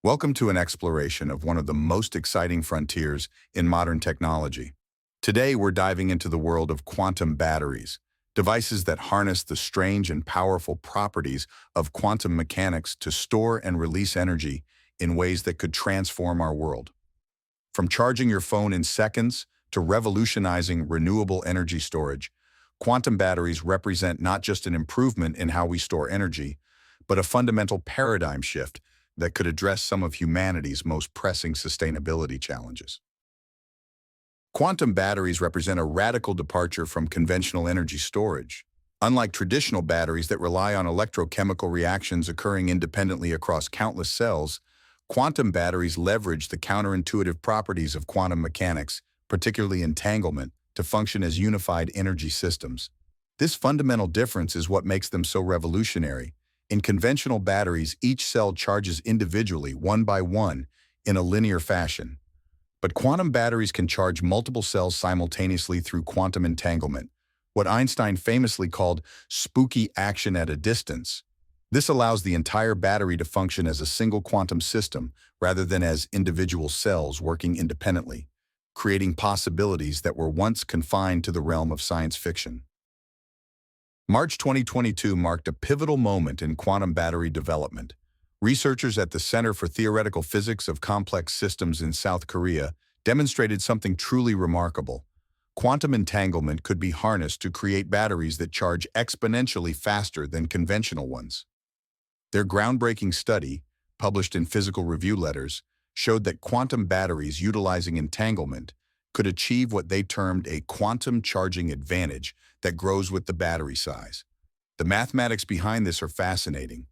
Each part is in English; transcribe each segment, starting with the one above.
Welcome to an exploration of one of the most exciting frontiers in modern technology. Today, we're diving into the world of quantum batteries, devices that harness the strange and powerful properties of quantum mechanics to store and release energy in ways that could transform our world. From charging your phone in seconds to revolutionizing renewable energy storage, quantum batteries represent not just an improvement in how we store energy, but a fundamental paradigm shift that could address some of humanity's most pressing sustainability challenges. Quantum batteries represent a radical departure from conventional energy storage. Unlike traditional batteries that rely on electrochemical reactions occurring independently across countless cells, quantum batteries leverage the counterintuitive properties of quantum mechanics, particularly entanglement, to function as unified energy systems. This fundamental difference is what makes them so revolutionary. In conventional batteries, each cell charges individually, one by one, in a linear fashion. But quantum batteries can charge multiple cells simultaneously through quantum entanglement, what Einstein famously called spooky action at a distance. This allows the entire battery to function as a single quantum system rather than as individual cells working independently, creating possibilities that were once confined to the realm of science fiction. March 2022 marked a pivotal moment in quantum battery development. Researchers at the Center for Theoretical Physics of Complex Systems in South Korea demonstrated something truly remarkable. Quantum entanglement could be harnessed to create batteries that charge exponentially faster than conventional ones. Their groundbreaking study, published in Physical Review Letters, showed that quantum batteries utilizing entanglement could achieve what they termed a quantum charging advantage that grows with the battery size. The mathematics behind this are fascinating.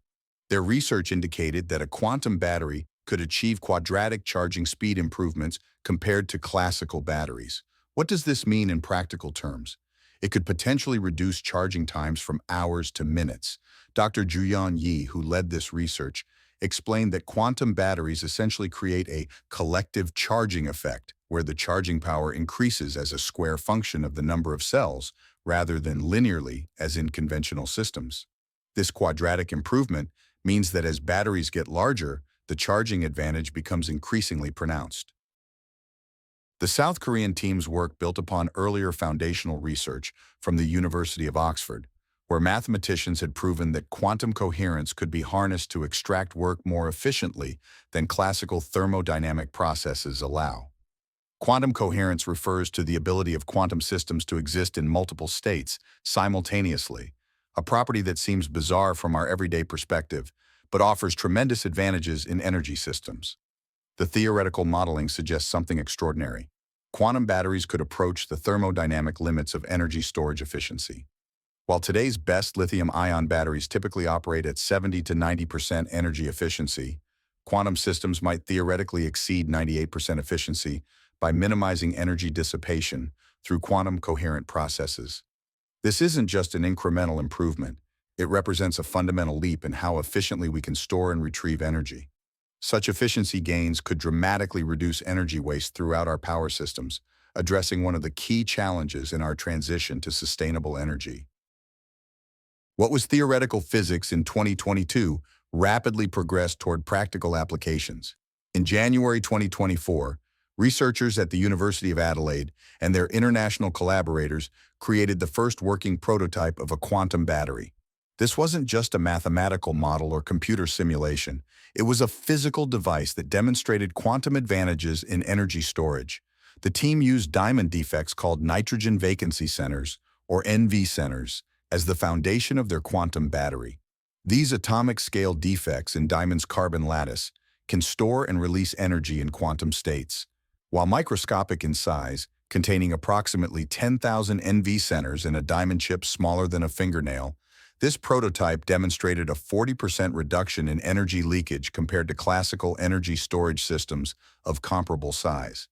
Their research indicated that a quantum battery could achieve quadratic charging speed improvements compared to classical batteries. What does this mean in practical terms? It could potentially reduce charging times from hours to minutes. Dr. Juyan Yi, who led this research, explained that quantum batteries essentially create a collective charging effect, where the charging power increases as a square function of the number of cells, rather than linearly as in conventional systems. This quadratic improvement means that as batteries get larger, the charging advantage becomes increasingly pronounced. The South Korean team's work built upon earlier foundational research from the University of Oxford, where mathematicians had proven that quantum coherence could be harnessed to extract work more efficiently than classical thermodynamic processes allow. Quantum coherence refers to the ability of quantum systems to exist in multiple states simultaneously, a property that seems bizarre from our everyday perspective, but offers tremendous advantages in energy systems. The theoretical modeling suggests something extraordinary. Quantum batteries could approach the thermodynamic limits of energy storage efficiency. While today's best lithium-ion batteries typically operate at 70 to 90% energy efficiency, quantum systems might theoretically exceed 98% efficiency by minimizing energy dissipation through quantum coherent processes. This isn't just an incremental improvement. It represents a fundamental leap in how efficiently we can store and retrieve energy. Such efficiency gains could dramatically reduce energy waste throughout our power systems, addressing one of the key challenges in our transition to sustainable energy. What was theoretical physics in 2022 rapidly progressed toward practical applications. In January 2024, researchers at the University of Adelaide and their international collaborators created the first working prototype of a quantum battery. This wasn't just a mathematical model or computer simulation. It was a physical device that demonstrated quantum advantages in energy storage. The team used diamond defects called nitrogen vacancy centers, or NV centers, as the foundation of their quantum battery. These atomic-scale defects in diamond's carbon lattice can store and release energy in quantum states. While microscopic in size, containing approximately 10,000 NV centers in a diamond chip smaller than a fingernail, this prototype demonstrated a 40% reduction in energy leakage compared to classical energy storage systems of comparable size.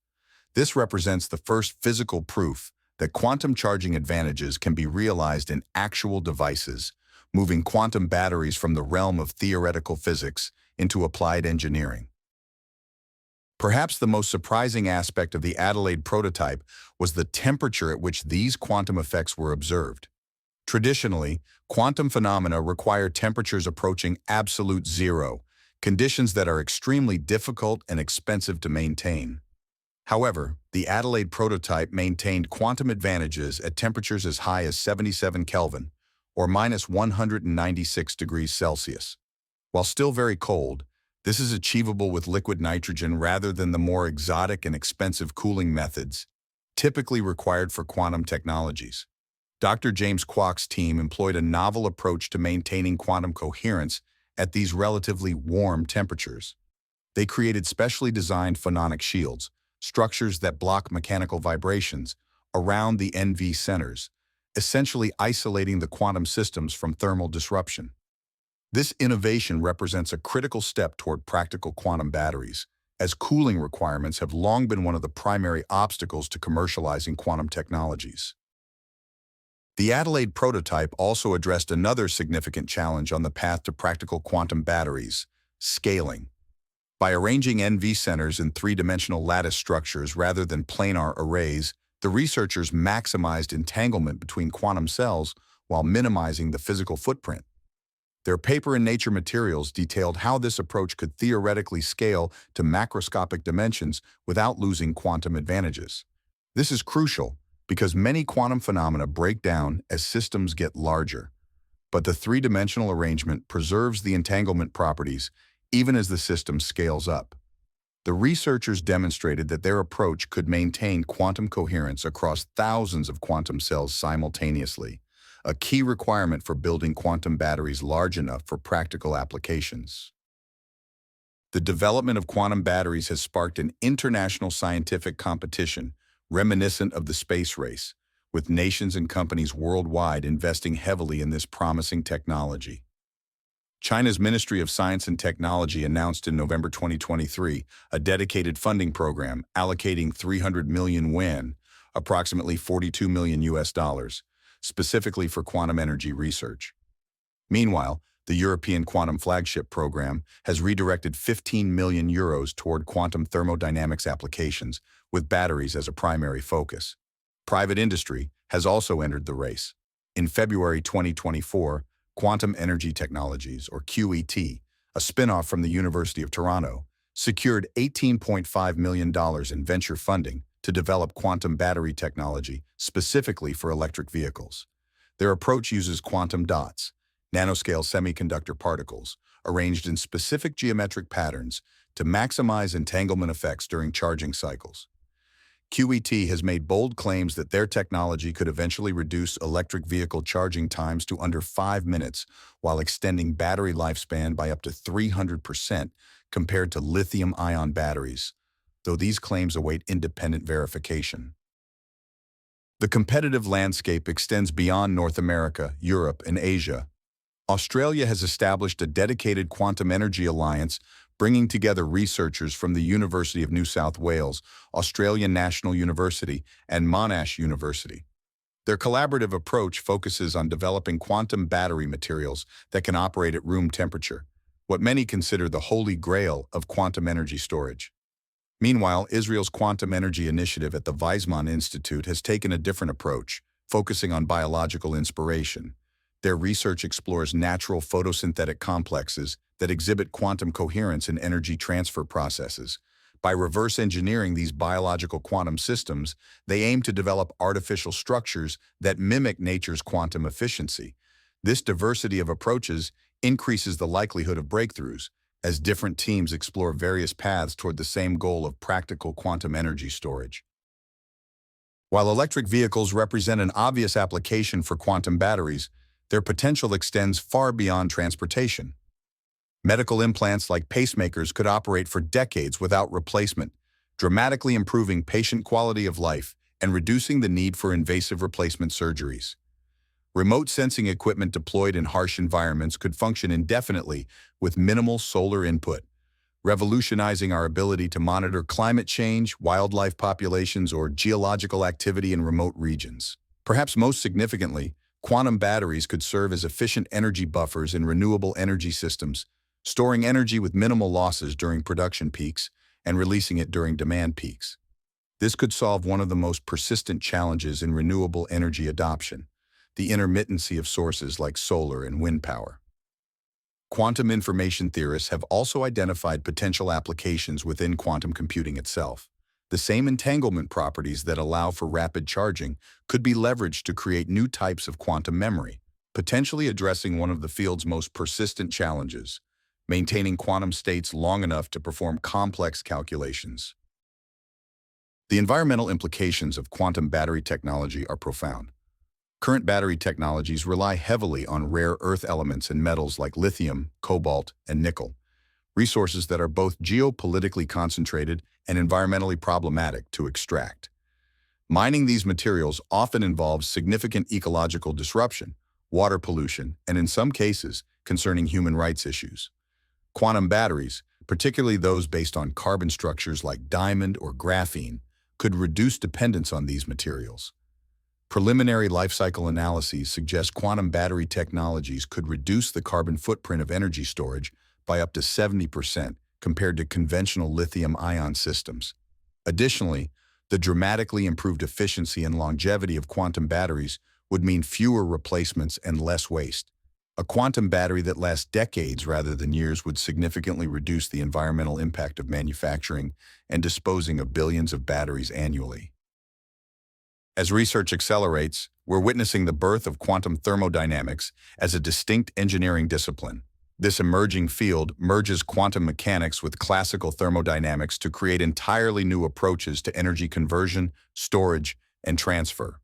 This represents the first physical proof that quantum charging advantages can be realized in actual devices, moving quantum batteries from the realm of theoretical physics into applied engineering. Perhaps the most surprising aspect of the Adelaide prototype was the temperature at which these quantum effects were observed. Traditionally, quantum phenomena require temperatures approaching absolute zero, conditions that are extremely difficult and expensive to maintain. However, the Adelaide prototype maintained quantum advantages at temperatures as high as 77 Kelvin, or minus 196 degrees Celsius. While still very cold, this is achievable with liquid nitrogen rather than the more exotic and expensive cooling methods typically required for quantum technologies. Dr. James Kwok's team employed a novel approach to maintaining quantum coherence at these relatively warm temperatures. They created specially designed phononic shields, structures that block mechanical vibrations, around the NV centers, essentially isolating the quantum systems from thermal disruption. This innovation represents a critical step toward practical quantum batteries, as cooling requirements have long been one of the primary obstacles to commercializing quantum technologies. The Adelaide prototype also addressed another significant challenge on the path to practical quantum batteries: scaling. By arranging NV centers in three-dimensional lattice structures rather than planar arrays, the researchers maximized entanglement between quantum cells while minimizing the physical footprint. Their paper in Nature Materials detailed how this approach could theoretically scale to macroscopic dimensions without losing quantum advantages. This is crucial because many quantum phenomena break down as systems get larger, but the three-dimensional arrangement preserves the entanglement properties even as the system scales up. The researchers demonstrated that their approach could maintain quantum coherence across thousands of quantum cells simultaneously, a key requirement for building quantum batteries large enough for practical applications. The development of quantum batteries has sparked an international scientific competition reminiscent of the space race, with nations and companies worldwide investing heavily in this promising technology. China's Ministry of Science and Technology announced in November 2023 a dedicated funding program allocating 300 million yuan, approximately 42 million US dollars, specifically for quantum energy research. Meanwhile, the European Quantum Flagship Program has redirected 15 million euros toward quantum thermodynamics applications, with batteries as a primary focus. Private industry has also entered the race. In February 2024, Quantum Energy Technologies, or QET, a spin-off from the University of Toronto, secured $18.5 million in venture funding to develop quantum battery technology specifically for electric vehicles. Their approach uses quantum dots, nanoscale semiconductor particles, arranged in specific geometric patterns to maximize entanglement effects during charging cycles. QET has made bold claims that their technology could eventually reduce electric vehicle charging times to under 5 minutes while extending battery lifespan by up to 300% compared to lithium-ion batteries, though these claims await independent verification. The competitive landscape extends beyond North America, Europe, and Asia. Australia has established a dedicated quantum energy alliance bringing together researchers from the University of New South Wales, Australian National University, and Monash University. Their collaborative approach focuses on developing quantum battery materials that can operate at room temperature, what many consider the holy grail of quantum energy storage. Meanwhile, Israel's Quantum Energy Initiative at the Weizmann Institute has taken a different approach, focusing on biological inspiration. Their research explores natural photosynthetic complexes that exhibit quantum coherence in energy transfer processes. By reverse engineering these biological quantum systems, they aim to develop artificial structures that mimic nature's quantum efficiency. This diversity of approaches increases the likelihood of breakthroughs, as different teams explore various paths toward the same goal of practical quantum energy storage. While electric vehicles represent an obvious application for quantum batteries, their potential extends far beyond transportation. Medical implants like pacemakers could operate for decades without replacement, dramatically improving patient quality of life and reducing the need for invasive replacement surgeries. Remote sensing equipment deployed in harsh environments could function indefinitely with minimal solar input, revolutionizing our ability to monitor climate change, wildlife populations, or geological activity in remote regions. Perhaps most significantly, quantum batteries could serve as efficient energy buffers in renewable energy systems, storing energy with minimal losses during production peaks and releasing it during demand peaks. This could solve one of the most persistent challenges in renewable energy adoption: the intermittency of sources like solar and wind power. Quantum information theorists have also identified potential applications within quantum computing itself. The same entanglement properties that allow for rapid charging could be leveraged to create new types of quantum memory, potentially addressing one of the field's most persistent challenges, maintaining quantum states long enough to perform complex calculations. The environmental implications of quantum battery technology are profound. Current battery technologies rely heavily on rare earth elements and metals like lithium, cobalt, and nickel, resources that are both geopolitically concentrated and environmentally problematic to extract. Mining these materials often involves significant ecological disruption, water pollution, and in some cases, concerning human rights issues. Quantum batteries, particularly those based on carbon structures like diamond or graphene, could reduce dependence on these materials. Preliminary life cycle analyses suggest quantum battery technologies could reduce the carbon footprint of energy storage by up to 70% compared to conventional lithium-ion systems. Additionally, the dramatically improved efficiency and longevity of quantum batteries would mean fewer replacements and less waste. A quantum battery that lasts decades rather than years would significantly reduce the environmental impact of manufacturing and disposing of billions of batteries annually. As research accelerates, we're witnessing the birth of quantum thermodynamics as a distinct engineering discipline. This emerging field merges quantum mechanics with classical thermodynamics to create entirely new approaches to energy conversion, storage, and transfer.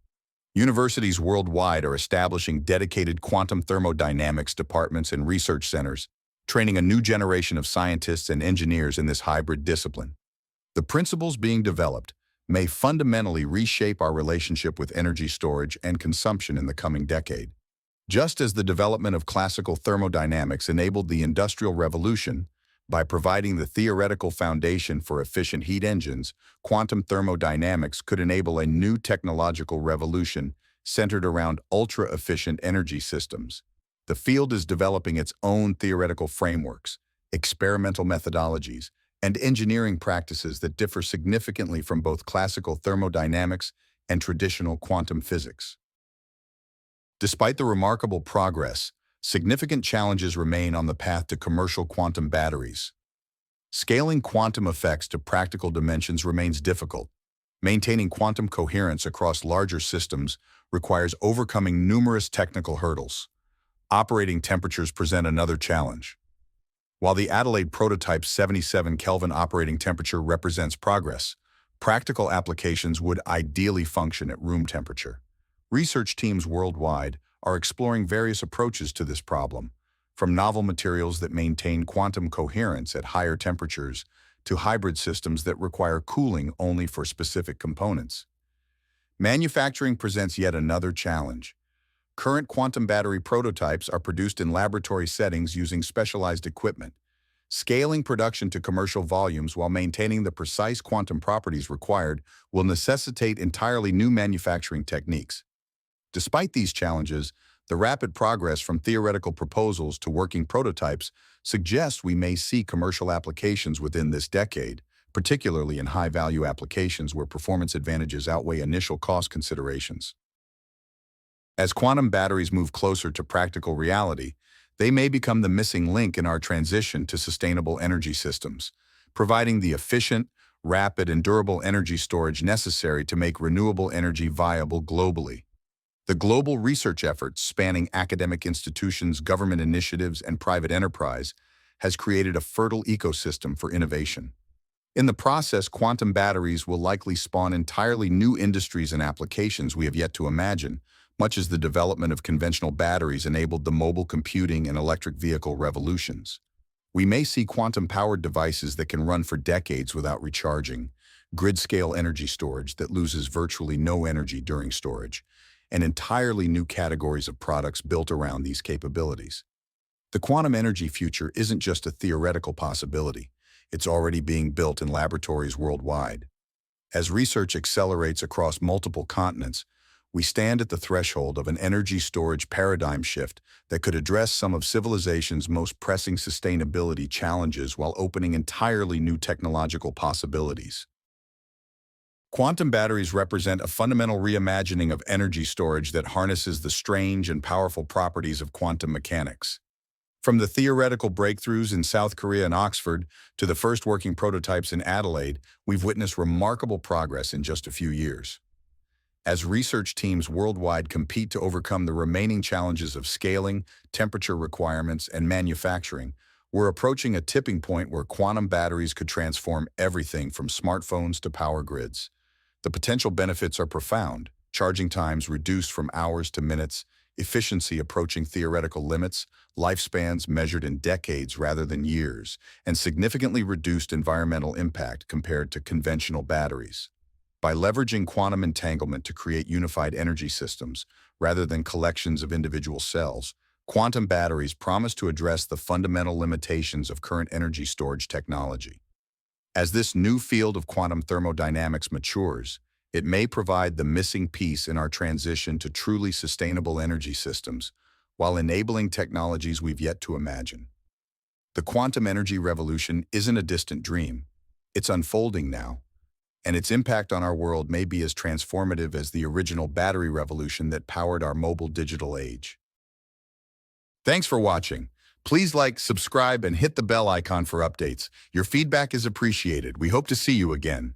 Universities worldwide are establishing dedicated quantum thermodynamics departments and research centers, training a new generation of scientists and engineers in this hybrid discipline. The principles being developed may fundamentally reshape our relationship with energy storage and consumption in the coming decade. Just as the development of classical thermodynamics enabled the Industrial Revolution by providing the theoretical foundation for efficient heat engines, quantum thermodynamics could enable a new technological revolution centered around ultra-efficient energy systems. The field is developing its own theoretical frameworks, experimental methodologies, and engineering practices that differ significantly from both classical thermodynamics and traditional quantum physics. Despite the remarkable progress, significant challenges remain on the path to commercial quantum batteries. Scaling quantum effects to practical dimensions remains difficult. Maintaining quantum coherence across larger systems requires overcoming numerous technical hurdles. Operating temperatures present another challenge. While the Adelaide prototype's 77 Kelvin operating temperature represents progress, practical applications would ideally function at room temperature. Research teams worldwide are exploring various approaches to this problem, from novel materials that maintain quantum coherence at higher temperatures to hybrid systems that require cooling only for specific components. Manufacturing presents yet another challenge. Current quantum battery prototypes are produced in laboratory settings using specialized equipment. Scaling production to commercial volumes while maintaining the precise quantum properties required will necessitate entirely new manufacturing techniques. Despite these challenges, the rapid progress from theoretical proposals to working prototypes suggests we may see commercial applications within this decade, particularly in high-value applications where performance advantages outweigh initial cost considerations. As quantum batteries move closer to practical reality, they may become the missing link in our transition to sustainable energy systems, providing the efficient, rapid, and durable energy storage necessary to make renewable energy viable globally. The global research efforts spanning academic institutions, government initiatives, and private enterprise has created a fertile ecosystem for innovation. In the process, quantum batteries will likely spawn entirely new industries and applications we have yet to imagine, much as the development of conventional batteries enabled the mobile computing and electric vehicle revolutions. We may see quantum-powered devices that can run for decades without recharging, grid-scale energy storage that loses virtually no energy during storage, and entirely new categories of products built around these capabilities. The quantum energy future isn't just a theoretical possibility. It's already being built in laboratories worldwide. As research accelerates across multiple continents, we stand at the threshold of an energy storage paradigm shift that could address some of civilization's most pressing sustainability challenges while opening entirely new technological possibilities. Quantum batteries represent a fundamental reimagining of energy storage that harnesses the strange and powerful properties of quantum mechanics. From the theoretical breakthroughs in South Korea and Oxford to the first working prototypes in Adelaide, we've witnessed remarkable progress in just a few years. As research teams worldwide compete to overcome the remaining challenges of scaling, temperature requirements, and manufacturing, we're approaching a tipping point where quantum batteries could transform everything from smartphones to power grids. The potential benefits are profound: charging times reduced from hours to minutes, efficiency approaching theoretical limits, lifespans measured in decades rather than years, and significantly reduced environmental impact compared to conventional batteries. By leveraging quantum entanglement to create unified energy systems, rather than collections of individual cells, quantum batteries promise to address the fundamental limitations of current energy storage technology. As this new field of quantum thermodynamics matures, it may provide the missing piece in our transition to truly sustainable energy systems, while enabling technologies we've yet to imagine. The quantum energy revolution isn't a distant dream. It's unfolding now, and its impact on our world may be as transformative as the original battery revolution that powered our mobile digital age. Thanks for watching. Please like, subscribe, and hit the bell icon for updates. Your feedback is appreciated. We hope to see you again.